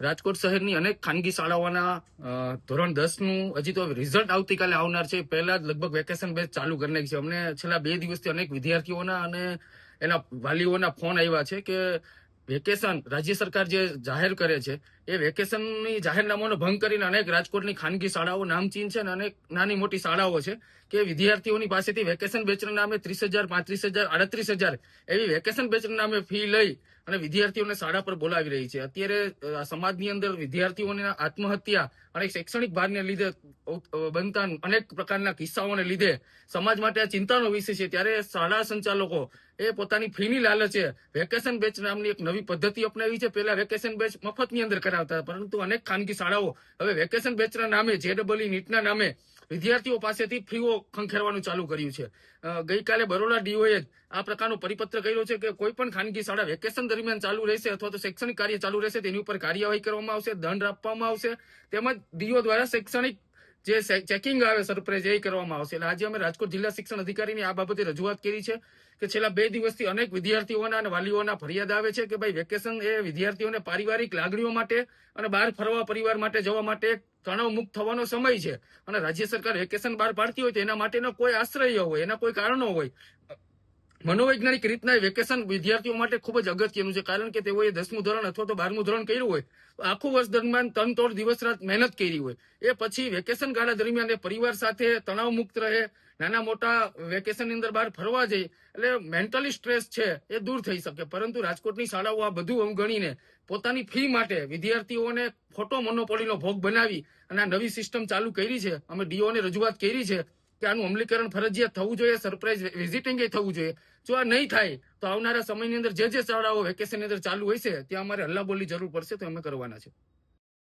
રાજકોટ શહેરની અનેક ખાનગી શાળાઓના ધોરણ 10નું હજી તો રિઝલ્ટ આવતીકાલે આવનાર છે. પહેલા જ લગભગ વેકેશન બેચ ચાલુ કરી નાખી છે. અમને છેલ્લા 2 દિવસથી અનેક વિદ્યાર્થીઓના અને એના વાલીઓના ફોન આવ્યા છે કે વેકેશન રાજ્ય સરકાર જે જાહેર કરે છે એ વેકેશનની જાહેરનામાનો ભંગ કરીને અનેક રાજકોટની ખાનગી શાળાઓ નામચીન છે અને અનેક નાની મોટી શાળાઓ છે કે વિદ્યાર્થીઓની પાસેથી વેકેશન બેચના નામે 30,000, 35,000, 38,000 એવી વેકેશન બેચના નામે ફી લઈ અને વિદ્યાર્થીઓને શાળા પર બોલાવી રહી છે. અત્યારે સમાજની અંદર વિદ્યાર્થીઓની આત્મહત્યા અને શૈક્ષણિક ભારને લીધે બનતા અનેક પ્રકારના કિસ્સાઓને લીધે સમાજ માટે આ ચિંતાનો વિષય છે. ત્યારે શાળા સંચાલકો એ પોતાની ફીની લાલચે વેકેશન બેચ નામની એક નવી પદ્ધતિ અપનાવી છે. પહેલા વેકેશન બેચ મફતની અંદર કરાવતા હતા, પરંતુ અનેક ખાનગી શાળાઓ હવે વેકેશન બેચના નામે JEE નીટના નામે વિદ્યાર્થીઓ પાસેથી ફીઓ ખંખેરવાનું ચાલુ કર્યું છે. ગઈકાલે બરોડા DOએ આ પ્રકારનો પરિપત્ર કર્યો છે કે કોઈ પણ ખાનગી શાળા વેકેશન દરમિયાન ચાલુ રહેશે અથવા તો શૈક્ષણિક કાર્ય ચાલુ રહેશે તેની ઉપર કાર્યવાહી કરવામાં આવશે, દંડ આપવામાં આવશે, તેમજ DO દ્વારા શૈક્ષણિક જે ચેકિંગ આવે સરપ્રાઇઝ એ કરવામાં આવશે. એટલે આજે અમે રાજકોટ જિલ્લા શિક્ષણ અધિકારીની આ બાબતે રજૂઆત કરી છે કે છેલ્લા 2 દિવસથી અનેક વિદ્યાર્થીઓના અને વાલીઓના ફરિયાદ આવે છે કે ભાઈ વેકેશન એ વિદ્યાર્થીઓને પારિવારિક લાગણીઓ માટે અને બહાર ફરવા પરિવાર માટે જવા માટે તણાવ મુક્ત થવાનો સમય છે અને રાજ્ય સરકાર વેકેશન બહાર પાડતી હોય તો એના માટેનો કોઈ આશ્રય હોય, એના કોઈ કારણો હોય. મનોવૈજ્ઞાનિક રીતના વેકેશન વિદ્યાર્થીઓ માટે ખૂબ જ અગત્યનું છે, કારણ કે તેઓએ 10મું ધોરણ અથવા તો 12મું ધોરણ કર્યું હોય તો આખું વર્ષ દરમિયાન તનતોડ દિવસ રાત મહેનત કરી હોય, એ પછી વેકેશન ગાળા દરમિયાન એ પરિવાર સાથે તણાવ મુક્ત રહે, નાના મોટા વેકેશનની અંદર બહાર ફરવા જાય એટલે મેન્ટલી સ્ટ્રેસ છે એ દૂર થઈ શકે. પરંતુ રાજકોટની શાળાઓ આ બધું અવગણીને પોતાની ફી માટે વિદ્યાર્થીઓને ખોટો મોનોપોલીનો ભોગ બનાવી અને આ નવી સિસ્ટમ ચાલુ કરી છે. અમે DOને રજૂઆત કરી છે કે આનું અમલીકરણ ફરજિયાત થવું જોઈએ, સરપ્રાઇઝ વિઝિટિંગ થવું જોઈએ. જો આ નહીં થાય તો આવનારા સમયની અંદર જે શાળાઓ વેકેશનની અંદર ચાલુ હોય છે ત્યાં અમારે હલ્લાબોલની જરૂર પડશે તો અમે કરવાના છે.